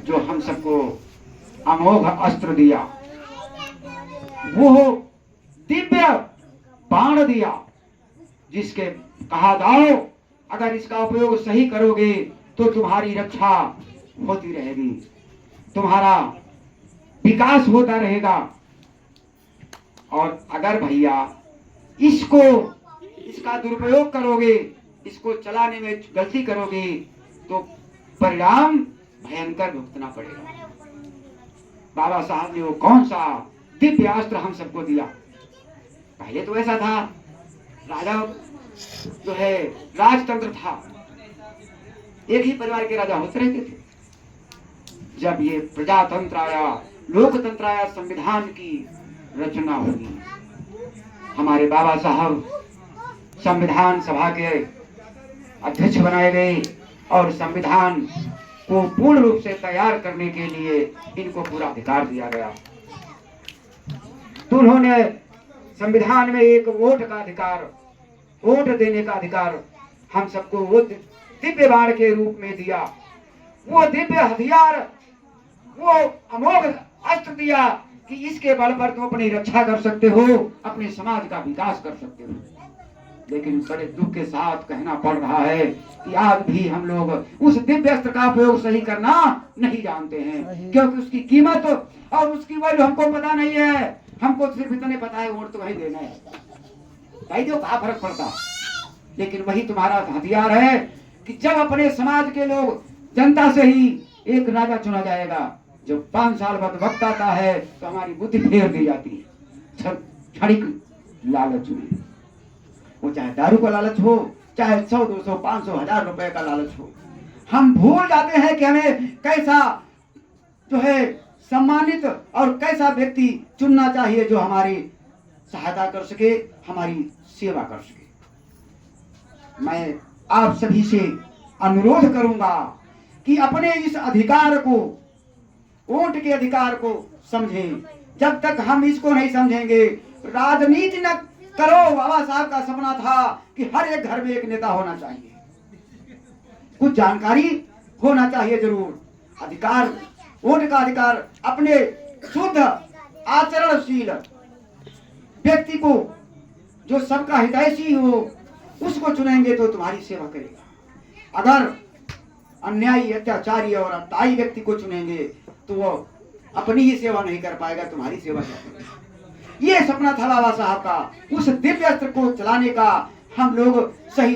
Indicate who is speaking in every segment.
Speaker 1: जो हम सबको अमोघ अस्त्र दिया, वो दिव्य बाण दिया, जिसके कहा जाओ अगर इसका उपयोग सही करोगे तो तुम्हारी रक्षा होती रहेगी, तुम्हारा विकास होता रहेगा। और अगर भैया इसका दुरुपयोग करोगे, इसको चलाने में गलती करोगे तो परिणाम भयंकर भुगतना पड़ेगा। बाबा साहब ने वो कौन सा दिव्य अस्त्र हम सबको दिया। पहले तो ऐसा था, राजा जो है राजतंत्र था, एक ही परिवार के राजा होते रहते थे। जब ये प्रजातंत्र आया, लोकतंत्र आया, संविधान की रचना हुई, हमारे बाबा साहब संविधान सभा के अध्यक्ष बनाए गए और संविधान को पूर्ण रूप से तैयार करने के लिए इनको पूरा अधिकार दिया गया। तो उन्होंने संविधान में एक वोट का अधिकार, वोट देने का अधिकार हम सबको वो दिव्य बाण के रूप में दिया। वो दिव्य हथियार, वो अमोघ अस्त्र दिया कि इसके बल पर तुम अपनी रक्षा कर सकते हो, अपने समाज का विकास कर सकते हो। लेकिन बड़े दुख के साथ कहना पड़ रहा है कि आज भी हम लोग उस दिव्य अस्त्र का उपयोग सही करना नहीं जानते हैं, क्योंकि उसकी कीमत और उसकी वैल्यू हमको पता नहीं है। हमको सिर्फ इतने पता है वोट तो वही देना है, भाई जो कहा फर्क पड़ता। लेकिन वही तुम्हारा हथियार है कि जब अपने समाज के लोग, जनता से ही एक राजा चुना जाएगा, जब 5 साल बाद वक्त आता है तो हमारी बुद्धि फेर दी जाती है क्षणिक लालच में। वो चाहे दारू का लालच हो, चाहे 100, 200, 500, 1000 रुपए का लालच हो, हम भूल जाते हैं कि हमें कैसा जो है सम्मानित और कैसा व्यक्ति चुनना चाहिए जो हमारी सहायता कर सके, हमारी सेवा कर सके। मैं आप सभी से अनुरोध करूंगा कि अपने इस अधिकार को, वोट के अधिकार को समझें। जब तक हम इसको नहीं समझेंगे, राजनीति न करो। बाबा साहब का सपना था कि हर एक घर में एक नेता होना चाहिए, कुछ जानकारी होना चाहिए जरूर। अधिकार, वोट का अधिकार, अपने शुद्ध आचरणशील व्यक्ति को जो सबका हितैषी हो उसको चुनेंगे तो तुम्हारी सेवा करेगा। अगर अन्यायी, अत्याचारी और अत्यायी व्यक्ति को चुनेंगे तो वो अपनी ही सेवा नहीं कर पाएगा, तुम्हारी सेवा क्या करेगा। ये सपना था बाबा साहब का। उस दिव्य अस्त्र को चलाने का हम लोग सही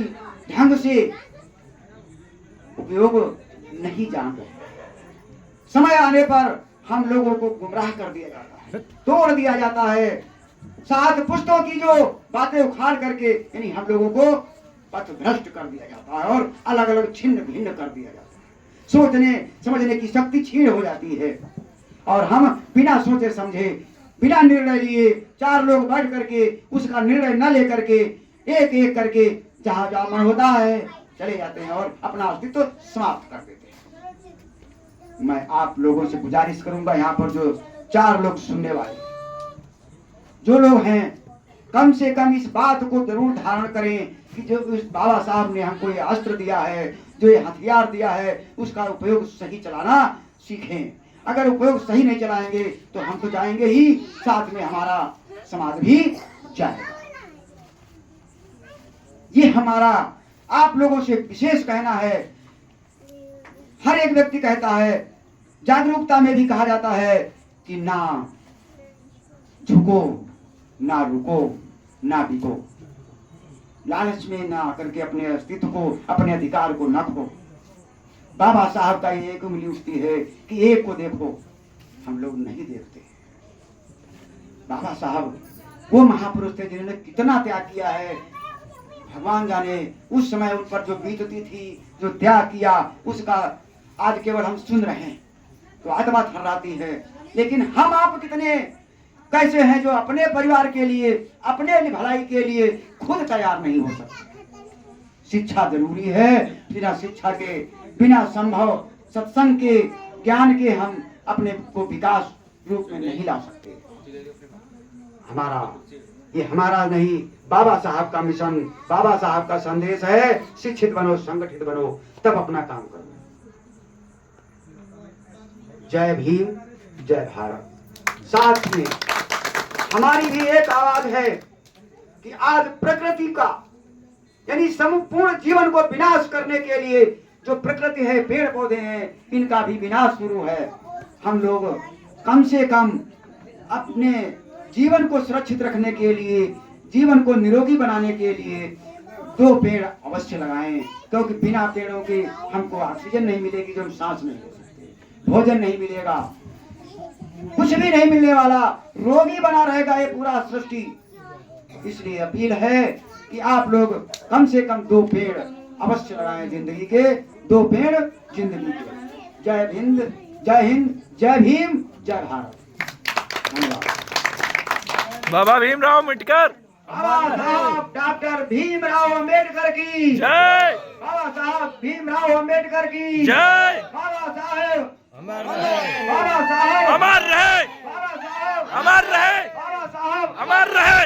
Speaker 1: ढंग से उपयोग नहीं जान रहे। समय आने पर हम लोगों को गुमराह कर दिया जाता है, तोड़ दिया जाता है, 7 पुस्तों की जो बातें उखाड़ करके यानी हम लोगों को पथ भ्रष्ट कर दिया जाता है और अलग अलग छिन्न भिन्न कर दिया जाता है। सोचने समझने की शक्ति छीन हो जाती है और हम बिना सोचे समझे, बिना निर्णय लिए, 4 लोग बैठ करके उसका निर्णय न लेकर के एक एक करके जहां जहां मन होता है चले जाते हैं और अपना अस्तित्व समाप्त कर देते हैं। मैं आप लोगों से गुजारिश करूंगा, यहाँ पर जो 4 लोग सुनने वाले जो लोग हैं, कम से कम इस बात को जरूर धारण करें कि जो इस बाबा साहब ने हमको ये अस्त्र दिया है, जो ये हथियार दिया है, उसका उपयोग सही चलाना सीखें। अगर उपयोग सही नहीं चलाएंगे तो हम तो जाएंगे ही, साथ में हमारा समाज भी जाएगा। ये हमारा आप लोगों से विशेष कहना है। हर एक व्यक्ति कहता है, जागरूकता में भी कहा जाता है कि ना झुको, ना रुको, ना बिको। लालच में ना करके अपने अस्तित्व को, अपने अधिकार को न खो। बाबा साहब का ये एक उंगली उठती है कि एक को देखो, हम लोग नहीं देखते। बाबा साहब वो महापुरुष थे जिन्होंने कितना त्याग किया है, भगवान जाने। उस समय उन पर जो बीतती थी, जो त्याग किया, उसका आज केवल हम सुन रहे हैं तो आत्मा थर्राती है। लेकिन हम आप कितने कैसे हैं जो अपने परिवार के लिए, अपने भलाई के लिए खुद तैयार नहीं हो सकते। शिक्षा जरूरी है, बिना शिक्षा के, बिना संभव सत्संग के, ज्ञान के हम अपने को विकास रूप में नहीं ला सकते। ये हमारा नहीं, बाबा साहब का मिशन, बाबा साहब का संदेश है, शिक्षित बनो, संगठित बनो, तब अपना काम करो। जय भीम, जय भारत। साथ में हमारी भी एक आवाज है कि आज प्रकृति का यानी संपूर्ण जीवन को विनाश करने के लिए जो प्रकृति है, पेड़ पौधे हैं, इनका भी विनाश शुरू है। हम लोग कम से कम अपने जीवन को सुरक्षित रखने के लिए, जीवन को निरोगी बनाने के लिए 2 पेड़ अवश्य लगाएं, क्योंकि बिना पेड़ों के हमको ऑक्सीजन नहीं मिलेगी, जो हम सांस नहीं ले सकते, भोजन नहीं मिलेगा, कुछ भी नहीं मिलने वाला, रोगी बना रहेगा ये पूरा सृष्टि। इसलिए अपील है कि आप लोग कम से कम 2 पेड़ अवश्य लगाएं जिंदगी के, 2 पेड़ जिंदगी के। जय हिंद, जय हिंद, जय भीम, जय भारत। धन्यवाद।
Speaker 2: बाबा भीमराव अम्बेडकर,
Speaker 1: बाबा साहब डॉक्टर भीमराव अम्बेडकर की
Speaker 2: जय।
Speaker 1: बाबा साहब भीमराव अम्बेडकर की
Speaker 2: जय।
Speaker 1: बाबा साहेब
Speaker 2: अमर रहे,
Speaker 1: बाबा साहेब
Speaker 2: अमर रहे,
Speaker 1: बाबा साहब
Speaker 2: अमर रहे,
Speaker 1: बाबा साहब
Speaker 2: अमर रहे।